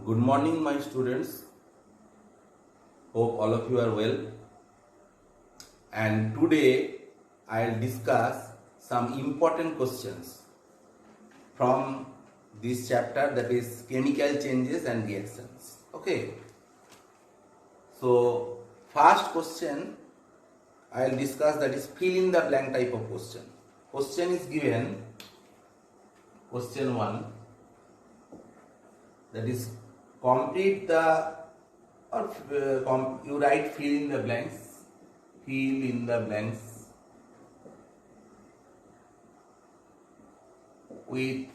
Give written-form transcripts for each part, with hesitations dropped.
Good morning, my students. Hope all of you are well. And today I'll discuss some important questions from this chapter, that is chemical changes and reactions. Okay. So, first question I'll discuss, that is fill in the blank type of question. Question is given, question 1, that is complete the you write fill in the blanks with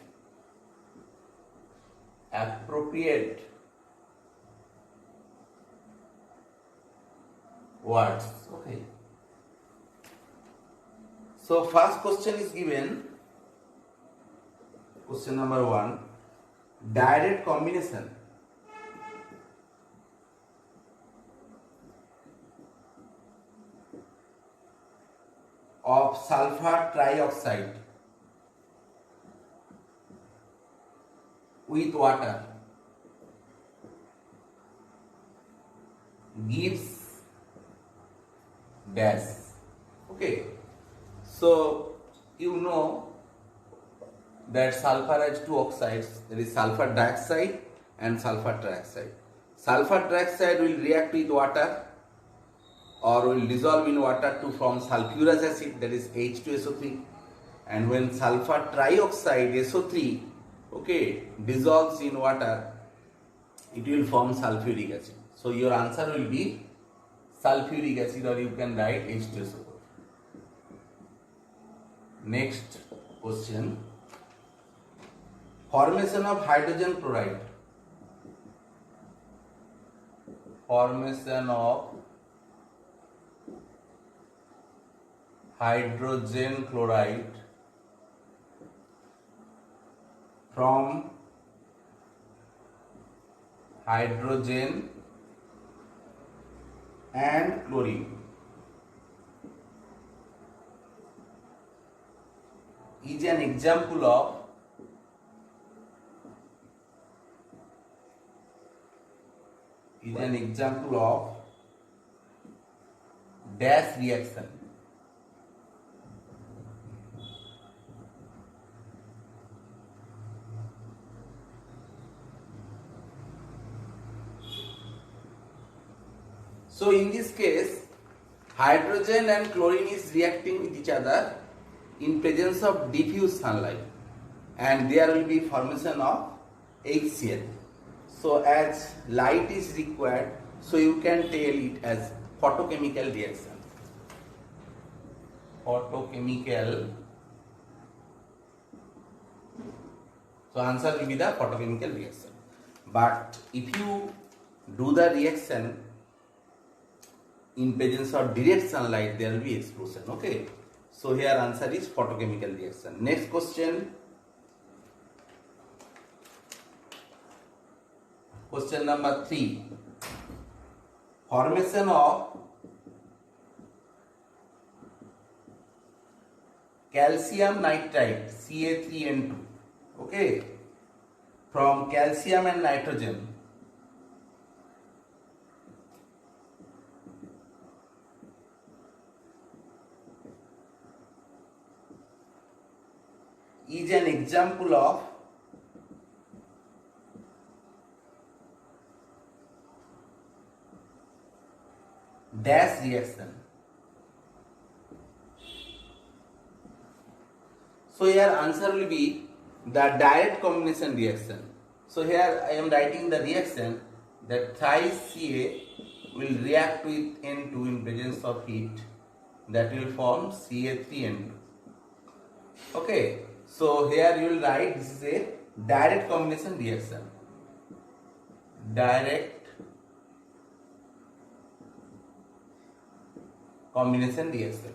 appropriate words. Okay, so first question is given, question number 1, direct combination of sulfur trioxide with water gives dash. Okay, so you know that sulfur has two oxides, there is sulfur dioxide and sulfur trioxide. Sulfur trioxide will react with water or will dissolve in water to form sulfurous acid, that is H2SO3, and when sulfur trioxide SO3 dissolves in water, it will form sulfuric acid. So your answer will be sulfuric acid, or you can write H2SO4. Next question, formation of hydrogen chloride. Formation of hydrogen chloride from hydrogen and chlorine is an example of dash reaction. So in this case, hydrogen and chlorine is reacting with each other in presence of diffuse sunlight, and there will be formation of HCl. So as light is required, so you can tell it as photochemical reaction. So answer will be the photochemical reaction. But if you do the reaction in presence of direct sunlight, there will be explosion. Okay, so here answer is photochemical reaction. Next question, question number 3, formation of calcium nitride Ca3N2 from calcium and nitrogen is an example of dash reaction. So here answer will be the direct combination reaction. So here I am writing the reaction that thrice Ca will react with N2 in presence of heat, that will form Ca3N2. Okay, so here you will write this is a direct combination reaction. Direct combination reaction.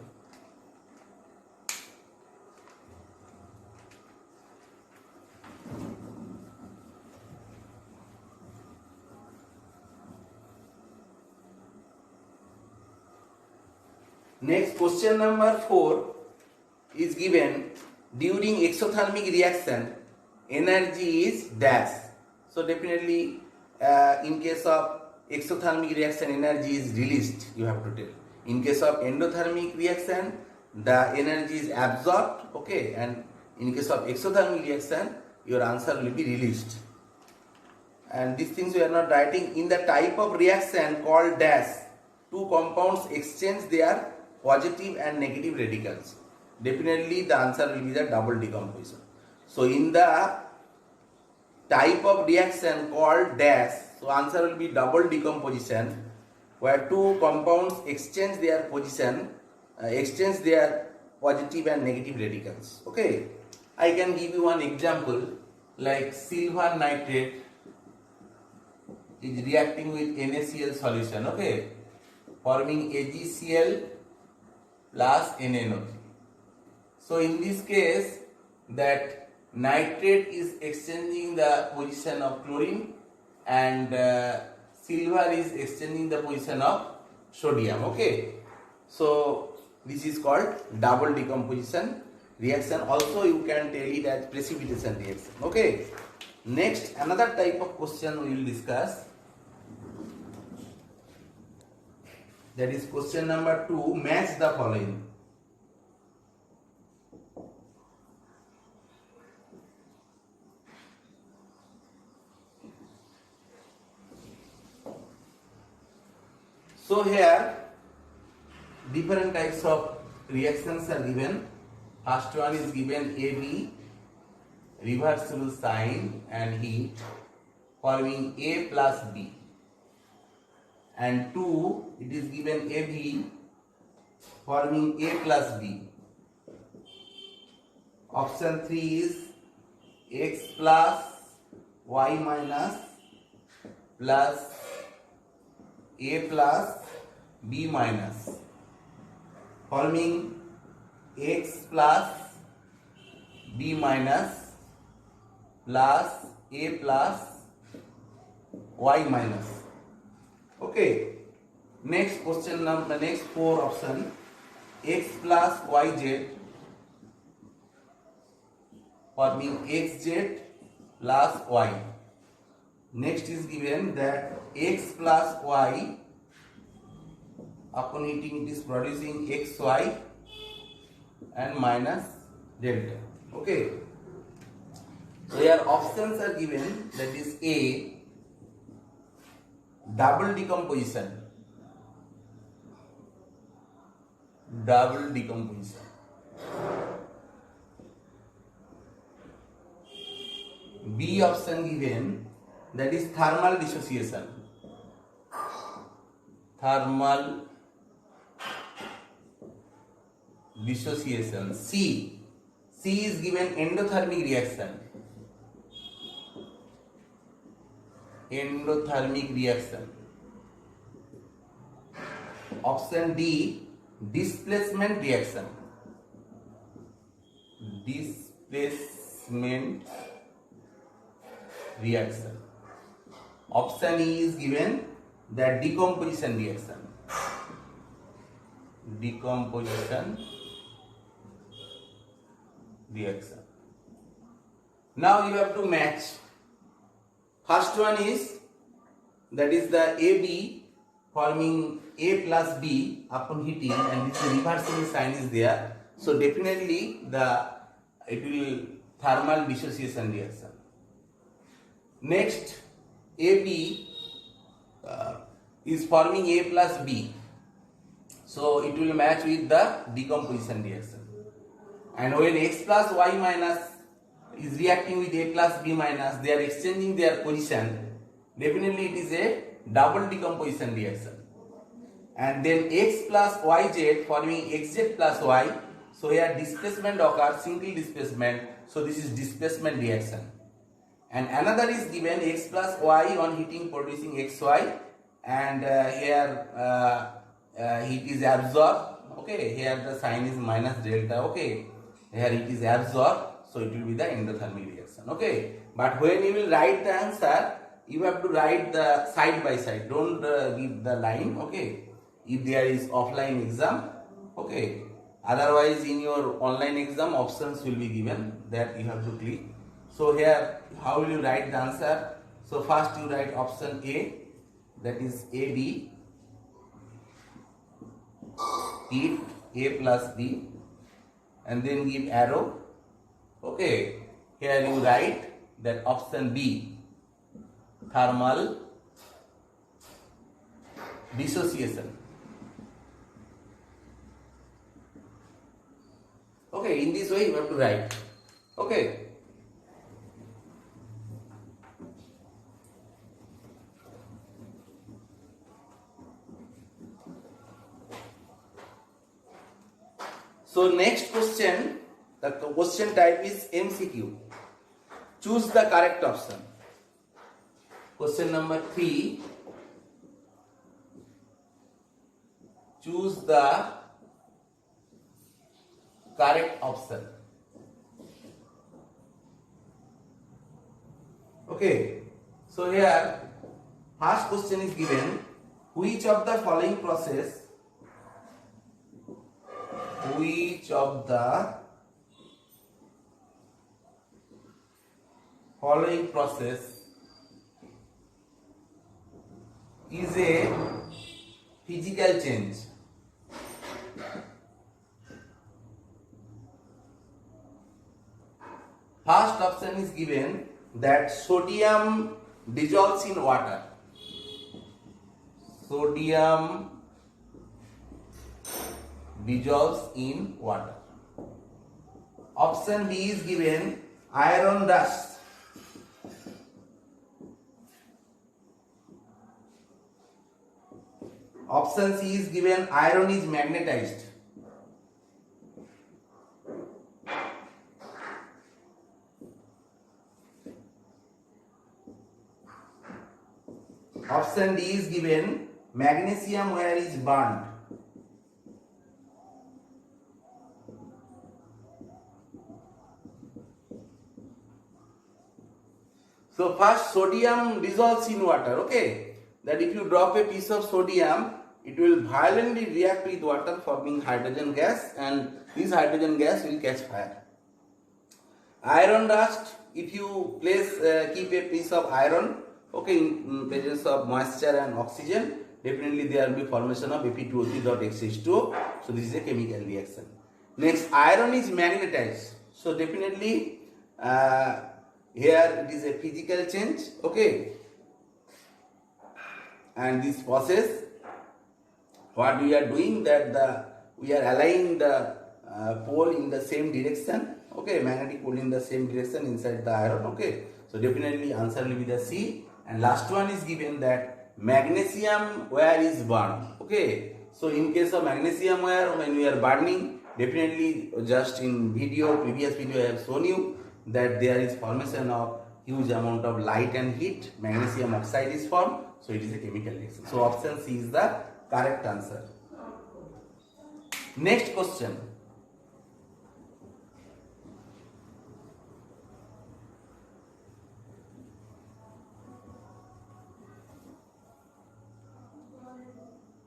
Next, question number 4 is given, during exothermic reaction energy is dash. So definitely In case of exothermic reaction, energy is released, you have to tell. In case of endothermic reaction, the energy is absorbed, okay, and in case of exothermic reaction, your answer will be released. And these things we are not writing. In the type of reaction called dash, two compounds exchange their positive and negative radicals. Definitely the answer will be the double decomposition. So in the type of reaction called dash, so answer will be double decomposition, where two compounds exchange their position, exchange their positive and negative radicals. Okay, I can give you one example, like silver nitrate is reacting with NaCl solution, okay, forming AgCl plus NaNO3. So in this case, that nitrate is exchanging the position of chlorine and silver is exchanging the position of sodium, okay. So this is called double decomposition reaction. Also you can tell it as precipitation reaction, okay. Next, another type of question we will discuss, that is question number 2. Match the following. So here different types of reactions are given. First one is given AB, reversible sign and heat, forming A plus B. And 2, it is given AB, forming A plus B. Option 3 is X plus Y minus plus A plus B minus, forming X plus B minus plus A plus Y minus. Okay. Next question number, next 4 option, X plus YZ, forming XZ plus Y. Next is given that X plus Y, upon heating it is producing XY and minus delta. Okay. So here options are given, that is A, double decomposition. Double decomposition. B option given, that is thermal dissociation. Thermal dissociation. C is given endothermic reaction. Endothermic reaction. Option D, displacement reaction. Displacement reaction. Option E is given, that decomposition reaction. Decomposition reaction. Now you have to match. First one is, that is the AB forming A plus B upon heating, and this reversible sign is there. So definitely it will thermal dissociation reaction. Next, AB is forming A plus B. So it will match with the decomposition reaction. And when X plus Y minus is reacting with A plus B minus, they are exchanging their position. Definitely it is a double decomposition reaction. And then X plus YZ forming XZ plus Y. So here displacement occurs, single displacement. So this is displacement reaction. And another is given, X plus Y on heating producing XY, and here heat is absorbed. Okay, here the sign is minus delta. Okay, here it is absorbed, so it will be the endothermic reaction. Okay, but when you will write the answer, you have to write the side by side. Don't give the line. Okay, if there is offline exam. Okay, otherwise in your online exam options will be given that you have to click. So here, how will you write the answer? So first you write option A, that is AB, heat A plus B, and then give arrow. Okay, here you write that option B, thermal dissociation. Okay, in this way you have to write. Okay. So next question, the question type is MCQ. Choose the correct option. Question number 3. Choose the correct option. Okay. So here, first question is given, which of the following process is a physical change? First option is given that sodium dissolves in water. Sodium dissolves in water. Option B is given iron dust. Option C is given iron is magnetized. Option D is given magnesium wire is burned. So first, sodium dissolves in water. Okay, that if you drop a piece of sodium, it will violently react with water, forming hydrogen gas, and this hydrogen gas will catch fire. Iron dust, if you keep a piece of iron, okay, in presence of moisture and oxygen, definitely there will be formation of Fe2O3.X2O. So this is a chemical reaction. Next, iron is magnetized. So definitely here it is a physical change. Okay, and this process, what we are doing, that we are aligning the pole in the same direction. Okay, magnetic pole in the same direction inside the iron. Okay, so definitely answer will be the C. And last one is given that magnesium wire is burned. Okay, so in case of magnesium wire, when we are burning, definitely just in previous video I have shown you that there is formation of huge amount of light and heat. Magnesium oxide is formed, so it is a chemical reaction. So option C is the correct answer. Next question.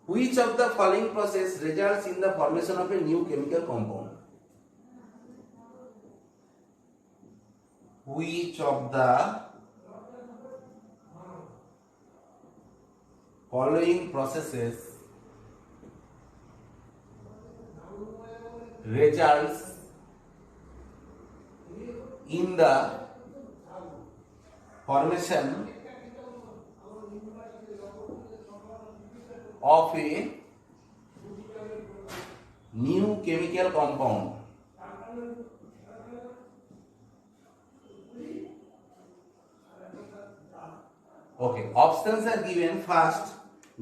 Which of the following process results in the formation of a new chemical compound? Which of the following processes results in the formation of a new chemical compound? Okay, options are given. First,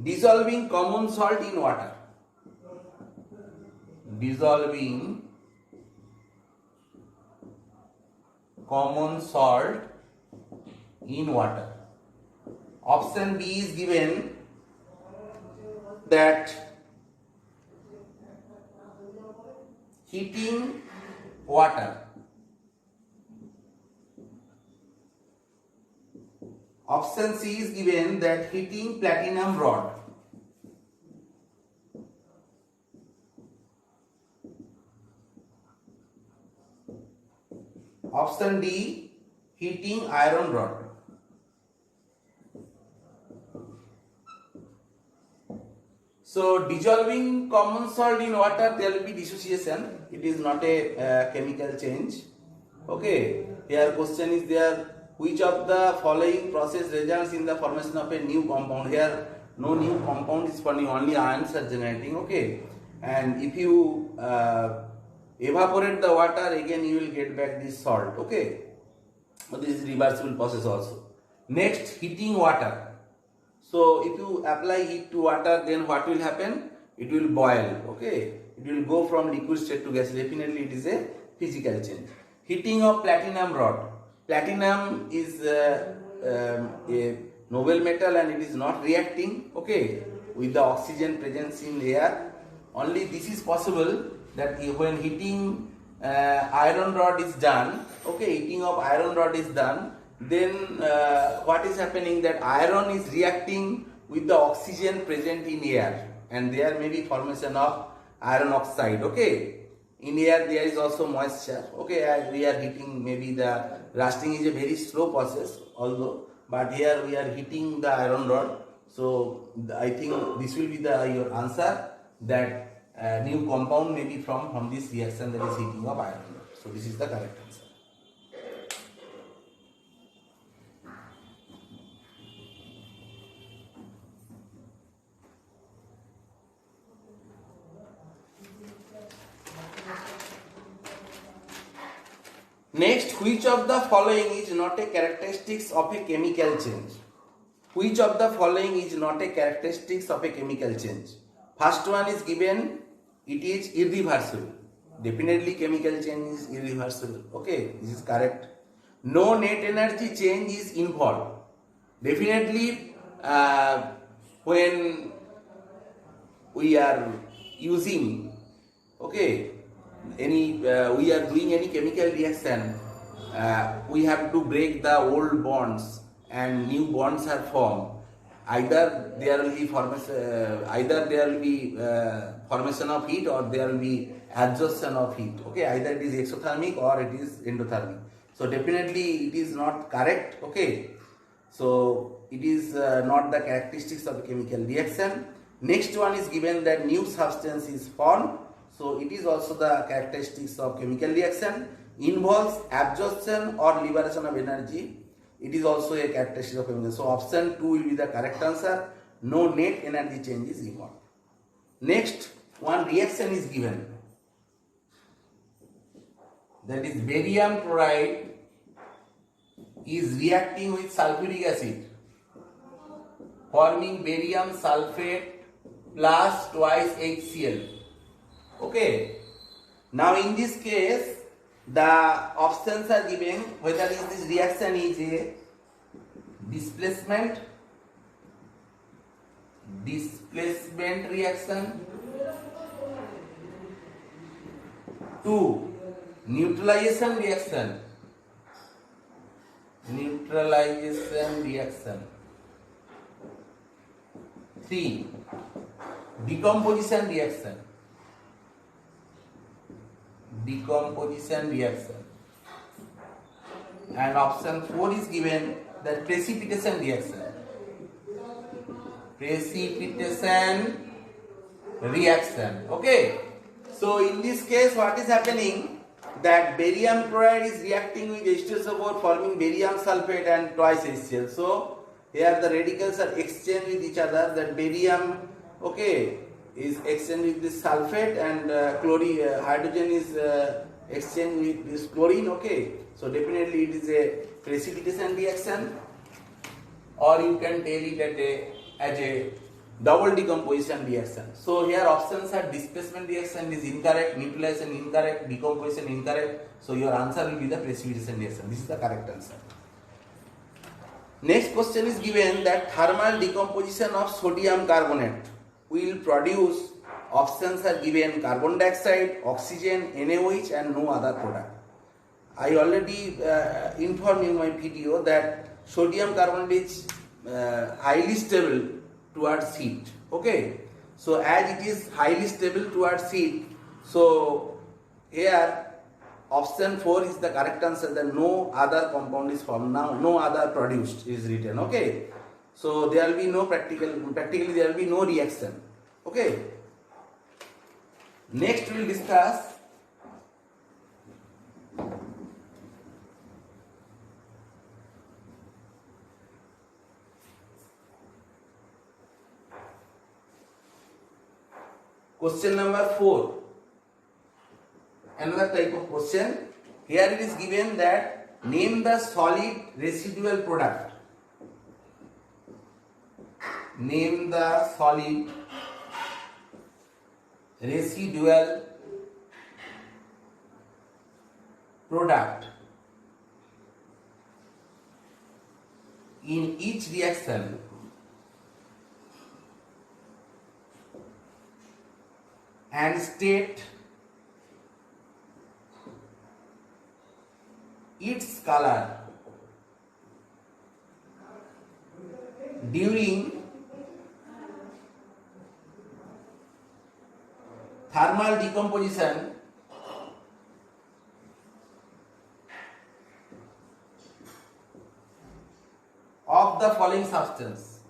dissolving common salt in water. Dissolving common salt in water. Option B is given that heating water. Option C is given that heating platinum rod. Option D, heating iron rod. So dissolving common salt in water, there will be dissociation. It is not a chemical change. Okay. Here question is there, which of the following process results in the formation of a new compound? Here no new compound is forming, only ions are generating. Okay. And if you evaporate the water, again you will get back this salt. Okay. So this is reversible process also. Next, heating water. So if you apply heat to water, then what will happen? It will boil. Okay. It will go from liquid state to gas. Definitely it is a physical change. Heating of platinum rod. Platinum is a noble metal and it is not reacting, okay, with the oxygen presence in air. Only this is possible that when heating iron rod is done, okay, heating of iron rod is done, then what is happening, that iron is reacting with the oxygen present in air and there may be formation of iron oxide. Okay, in air there is also moisture. Okay, as we are heating, maybe the rusting is a very slow process although, but here we are heating the iron rod. So I think this will be the your answer, that new compound may be from this reaction, that is heating of iron rod. So this is the correct answer. Next, which of the following is not a characteristics of a chemical change? Which of the following is not a characteristics of a chemical change? First one is given, it is irreversible. Definitely chemical change is irreversible. Okay, this is correct. No net energy change is involved. Definitely when we are using, okay, we are doing any chemical reaction, we have to break the old bonds and new bonds are formed. Either there will be formation of heat or there will be absorption of heat. Okay, either it is exothermic or it is endothermic. So definitely it is not correct. Okay, so it is not the characteristics of a chemical reaction. Next one is given that new substance is formed. So it is also the characteristics of chemical reaction. Involves absorption or liberation of energy. It is also a characteristic of chemical. So option 2 will be the correct answer. No net energy change is involved. Next one reaction is given. That is barium chloride is reacting with sulfuric acid, forming barium sulfate plus twice HCl. Okay. Now in this case, the options are given whether this reaction is a displacement reaction, 2 neutralization reaction, 3 decomposition reaction, and option 4 is given, that precipitation reaction. Okay, so in this case what is happening, that barium chloride is reacting with H2SO4 forming barium sulfate and twice HCl. So here the radicals are exchanged with each other, that barium, okay, is exchanged with this sulfate and hydrogen is exchanged with this chlorine. Okay, so definitely it is a precipitation reaction, or you can tell it as a double decomposition reaction. So here options are displacement reaction is incorrect, neutralization incorrect, decomposition incorrect. So your answer will be the precipitation reaction. This is the correct answer. Next question is given, that thermal decomposition of sodium carbonate will produce, options are given, carbon dioxide, oxygen, NaOH and no other product. I already informed in my video that sodium carbonate is highly stable towards heat. Okay, so as it is highly stable towards heat, so here option 4 is the correct answer, that no other compound is formed. Now no other produced is written. Okay, so there will be no practically there will be no reaction. Okay. Next we will discuss question number 4. Another type of question. Here it is given that name the solid residual product. Name the solid residual product in each reaction and state its color during thermal decomposition of the following substance.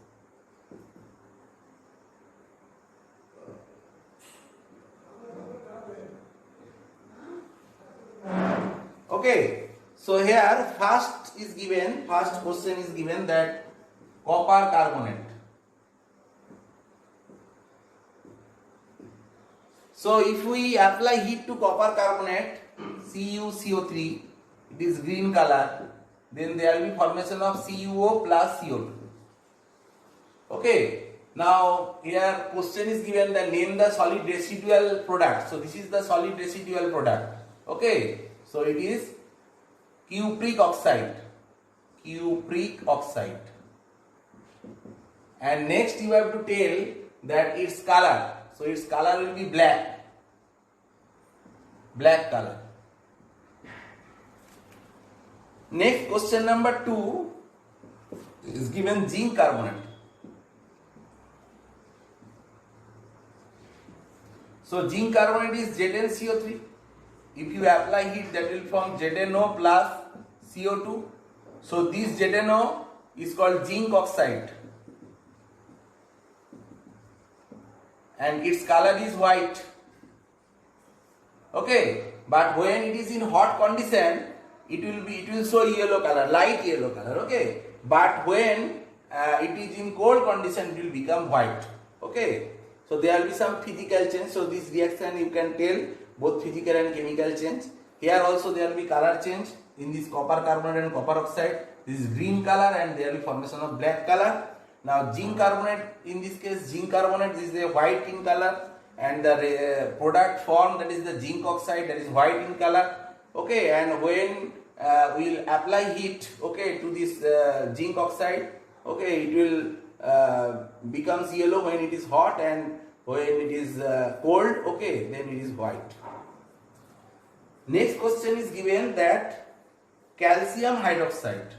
Okay, so here first question is given that copper carbonate. So if we apply heat to copper carbonate, CuCO3, it is green color, then there will be formation of CuO plus CO2. Okay, now here question is given that name the solid residual product. So this is the solid residual product. Okay, so it is cupric oxide. And next you have to tell that its color. So its color will be black color. Next question number 2 is given zinc carbonate. So zinc carbonate is ZnCO3. If you apply heat, that will form ZnO plus CO2. So this ZnO is called zinc oxide and its color is white. Okay, but when it is in hot condition, it will show yellow color, light yellow color. Okay, but when it is in cold condition, it will become white. Okay, so there will be some physical change. So this reaction you can tell both physical and chemical change. Here also there will be color change in this copper carbonate and copper oxide. This is green color and there will be formation of black color. Now zinc carbonate, in this case zinc carbonate, this is a white in color, and the product form, that is the zinc oxide, that is white in color. Okay, and when we will apply heat, okay, to this zinc oxide, okay, it will becomes yellow when it is hot, and when it is cold, okay, then it is white. Next question is given that calcium hydroxide.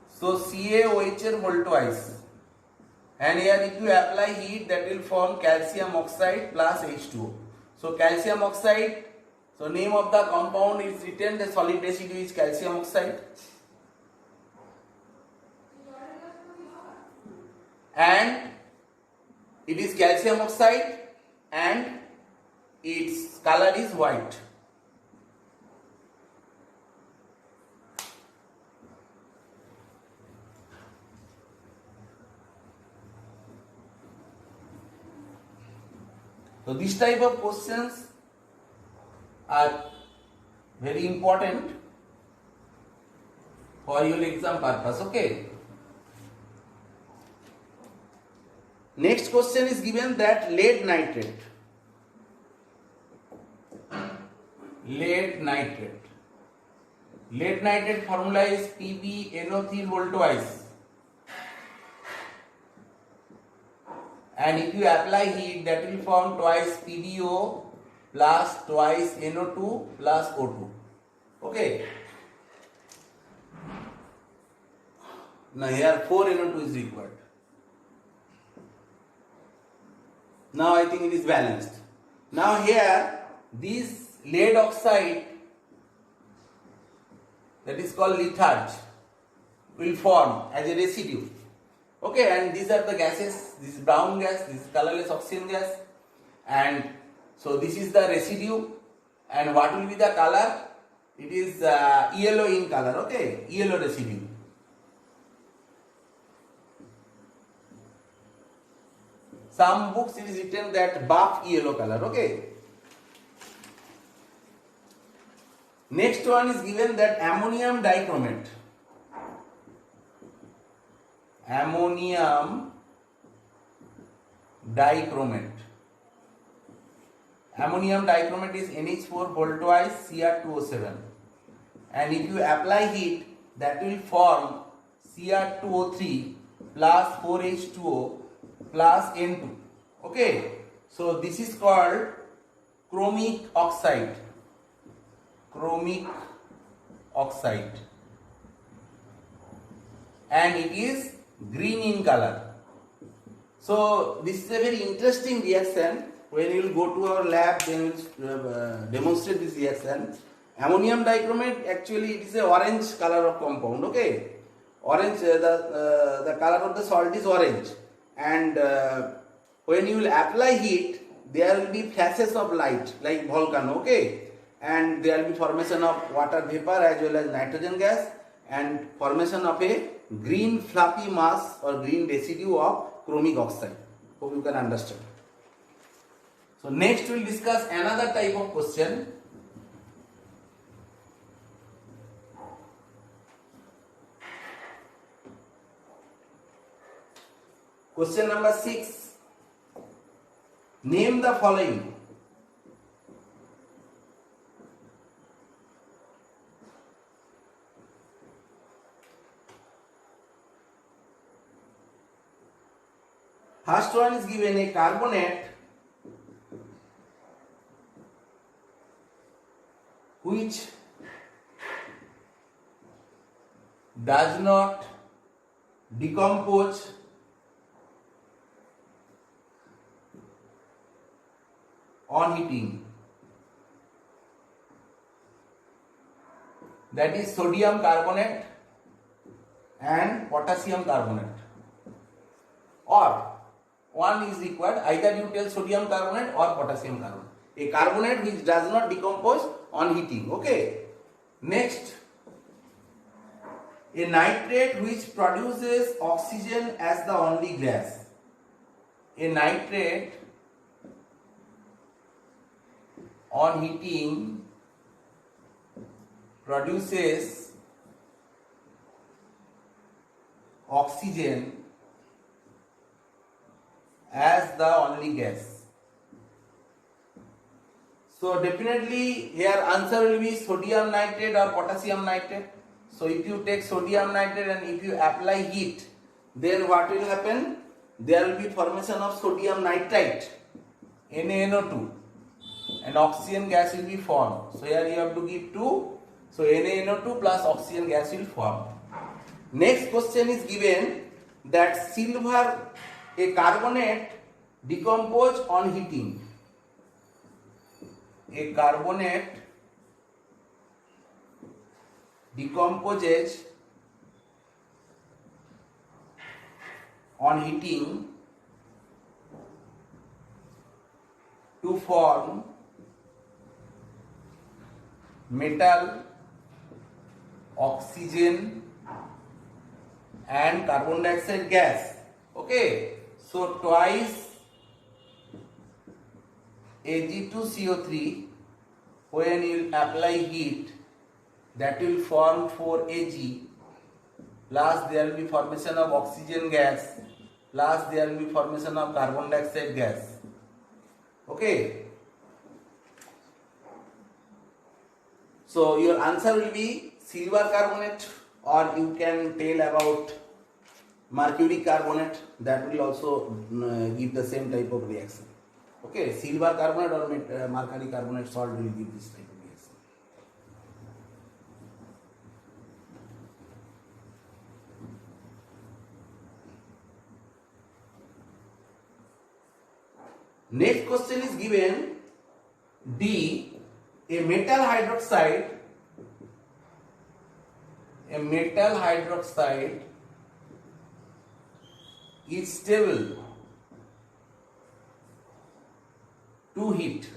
So CaOH er whole twice, and here if you apply heat, that will form calcium oxide plus H2O. So calcium oxide, so name of the compound is written, the solid residue is calcium oxide, and it is calcium oxide and its color is white. So this type of questions are very important for your exam purpose. Okay. Next question is given that lead nitrate. Lead nitrate formula is PbNO3 whole twice. And if you apply heat, that will form twice PbO plus twice NO2 plus O2. Okay. Now here 4 NO2 is required. Now I think it is balanced. Now here this lead oxide, that is called litharge. will form as a residue. Okay, and these are the gases. This is brown gas, this is colorless oxygen gas, and so this is the residue. And what will be the color? It is yellow in color. Okay, yellow residue. Some books it is written that buff yellow color. Okay. Next one is given that ammonium dichromate. Ammonium dichromate. Ammonium dichromate is NH4 whole twice Cr2O7. And if you apply heat, that will form Cr2O3 plus 4H2O plus N2. Okay, so this is called chromic oxide. Chromic oxide, and it is green in color. So this is a very interesting reaction. When you will go to our lab, then we will demonstrate this reaction. Ammonium dichromate, actually it is a orange color of compound. Okay, orange, the color of the salt is orange, and when you will apply heat, there will be flashes of light like volcano. Okay, and there will be formation of water vapor as well as nitrogen gas, and formation of a green fluffy mass or green residue of chromic oxide. Hope you can understand. So next we will discuss another type of question. Question number 6. Name the following. First one is given a carbonate which does not decompose on heating. That is sodium carbonate and potassium carbonate. Or one is required, either you tell sodium carbonate or potassium carbonate. A carbonate which does not decompose on heating. Okay. Next, a nitrate which produces oxygen as the only gas. A nitrate on heating produces oxygen as the only gas. So definitely here answer will be sodium nitrate or potassium nitrate. So if you take sodium nitrate and if you apply heat, then what will happen? There will be formation of sodium nitrite, NaNO2, and oxygen gas will be formed. So here you have to give 2. So NaNO2 plus oxygen gas will form. Next question is given that silver, a carbonate, decompose on heating. A carbonate decomposes on heating to form metal, oxygen and carbon dioxide gas. Okay, so twice Ag2CO3, when you apply heat, that will form 4Ag, plus there will be formation of oxygen gas, plus there will be formation of carbon dioxide gas. Okay, so your answer will be silver carbonate, or you can tell about mercury carbonate. That will also give the same type of reaction. Okay, silver carbonate or mercury carbonate salt will give this type of reaction. Next question is given D, a metal hydroxide metal hydroxide is stable to heat.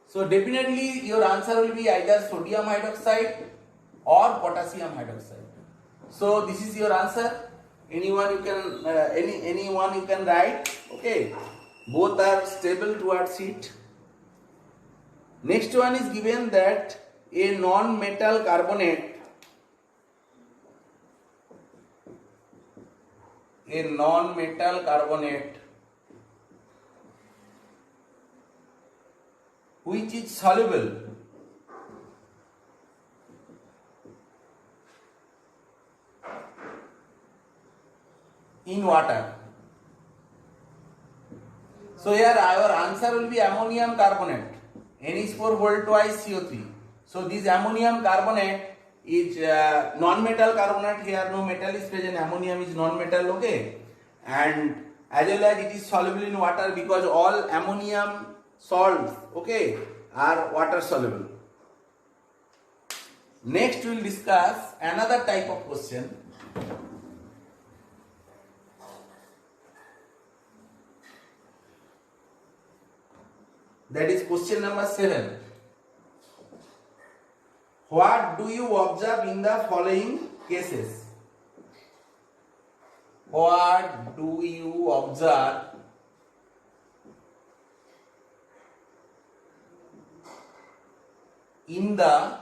So definitely your answer will be either sodium hydroxide or potassium hydroxide. So this is your answer. Anyone you can anyone you can write. Okay, both are stable towards heat. Next one is given that a non-metal carbonate which is soluble in water. So here our answer will be ammonium carbonate. NH4 volt twice CO3. So this ammonium carbonate is non-metal carbonate. Here no metal is present. Ammonium is non-metal. Okay, and as well as it is soluble in water because all ammonium salts, okay, are water soluble. Next we will discuss another type of question. That is question number 7. What do you observe in the following cases? What do you observe in the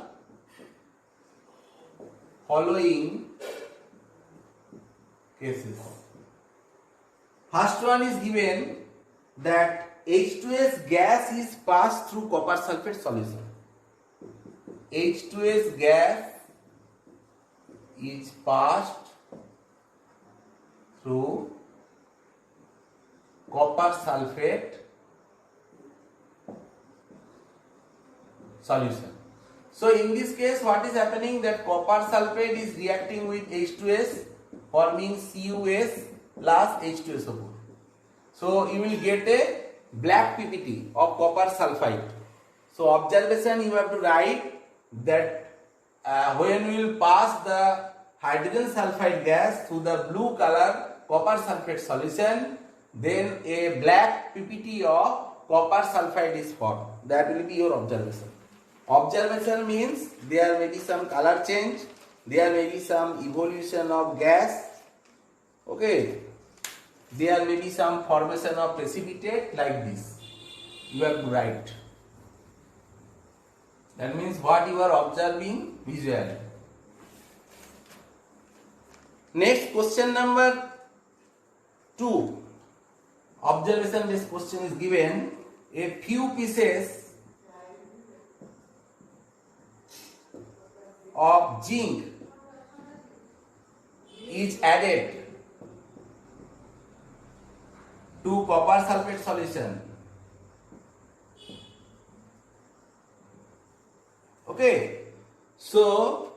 following cases? First one is given that H2S gas is passed through copper sulfate solution. H2S gas is passed through copper sulfate solution. So in this case what is happening, that copper sulfate is reacting with H2S forming CuS plus H2SO4. So you will get a black PPT of copper sulfide. So observation you have to write that when we will pass the hydrogen sulfide gas through the blue color copper sulfate solution, then a black PPT of copper sulfide is formed. That will be your observation. Observation means there may be some color change, there may be some evolution of gas, okay, there may be some formation of precipitate like this. You have to write. That means what you are observing visually. Next, question number 2. Observation based question is given. A few pieces of zinc is added to copper sulfate solution. Okay, so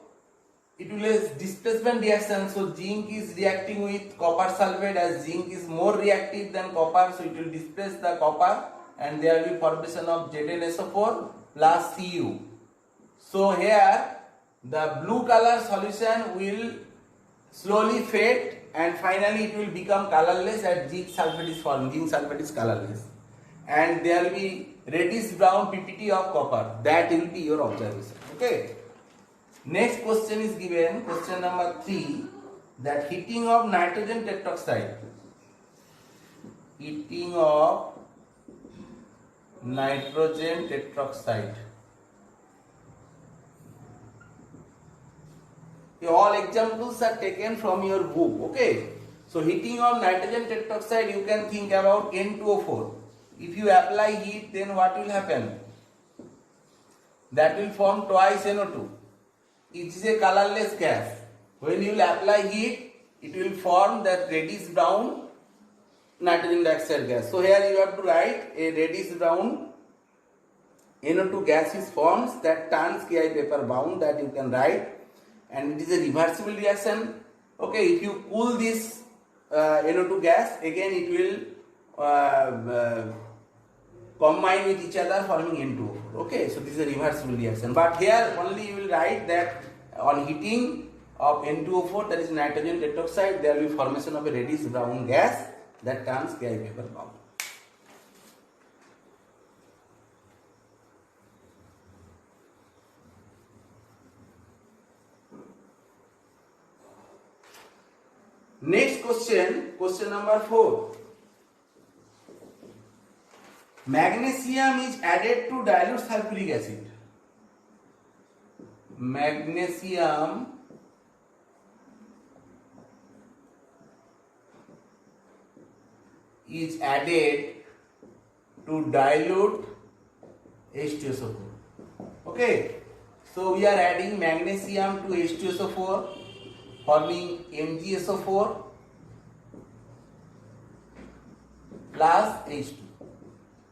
it will is displacement reaction. So zinc is reacting with copper sulfate, as zinc is more reactive than copper, so it will displace the copper and there will be formation of ZnSO4 plus Cu. So here the blue color solution will slowly fade and finally it will become colorless as zinc sulfate is formed. Zinc sulfate is colorless and there will be reddish brown PPT of copper. That will be your observation. Okay. Next question is given, question number 3, that heating of nitrogen tetroxide. Heating of nitrogen tetroxide. All examples are taken from your book. Okay. So heating of nitrogen tetroxide, you can think about N2O4. If you apply heat, then what will happen? That will form twice NO2. It is a colorless gas. When you will apply heat, it will form that reddish brown nitrogen dioxide gas. So here you have to write a reddish brown NO2 gas is formed that turns Ki paper bound, that you can write, and it is a reversible reaction. Okay, if you cool this NO2 gas, again it will combine with each other forming N2O4. Okay, so this is a reversible reaction. But here only you will write that on heating of N2O4, that is nitrogen tetroxide, there will be formation of a reddish brown gas that turns Gary Weber bomb. Next question, question number 4. Magnesium is added to dilute sulfuric acid. Magnesium is added to dilute H2SO4. Okay, so we are adding magnesium to H2SO4 forming MgSO4 plus H2.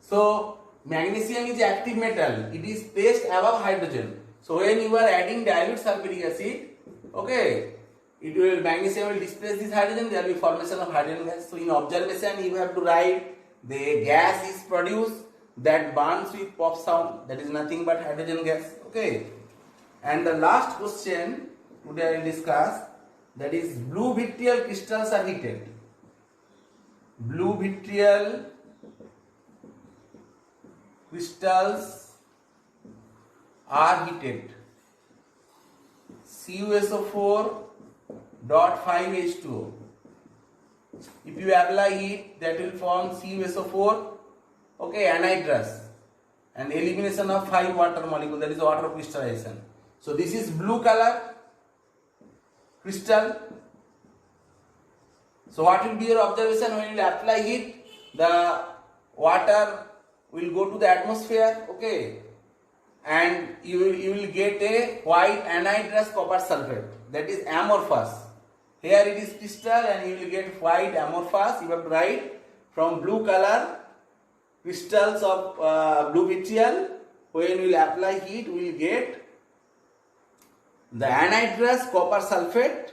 So magnesium is active metal, it is placed above hydrogen. So when you are adding dilute sulfuric acid, okay, magnesium will displace this hydrogen, there will be formation of hydrogen gas. So in observation you have to write the gas is produced that burns with pop sound, that is nothing but hydrogen gas. Okay, and the last question today I will discuss, that is blue vitriol crystals are heated. Blue vitriol crystals are heated. CuSO4.5H2O. If you apply heat, that will form CuSO4, okay, anhydrous, and elimination of 5 water molecule, that is water crystallization. So this is blue color crystal. So what will be your observation when you apply heat? The water will go to the atmosphere, okay, and you will get a white anhydrous copper sulfate, that is amorphous. Here it is crystal and you will get white amorphous. You have to write from blue color crystals of blue vitriol. When we will apply heat, we will get the anhydrous copper sulfate,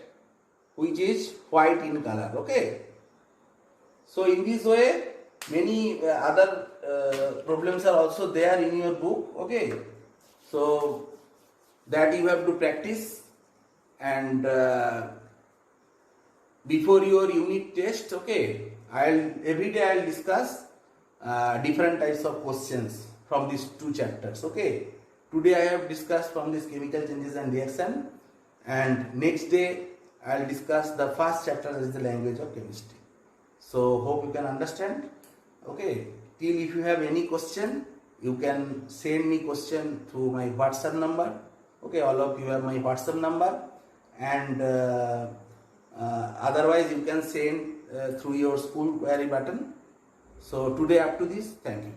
which is white in color. Okay. So in this way, many other problems are also there in your book. Okay. So that you have to practice, and before your unit test, okay, every day I'll discuss different types of questions from these 2 chapters. Okay. Today I have discussed from this chemical changes and reaction, and next day I'll discuss the first chapter, that is the language of chemistry. So hope you can understand. Okay. Till if you have any question, you can send me question through my WhatsApp number. Okay, all of you have my WhatsApp number, and otherwise you can send through your school query button. So today up to this, thank you.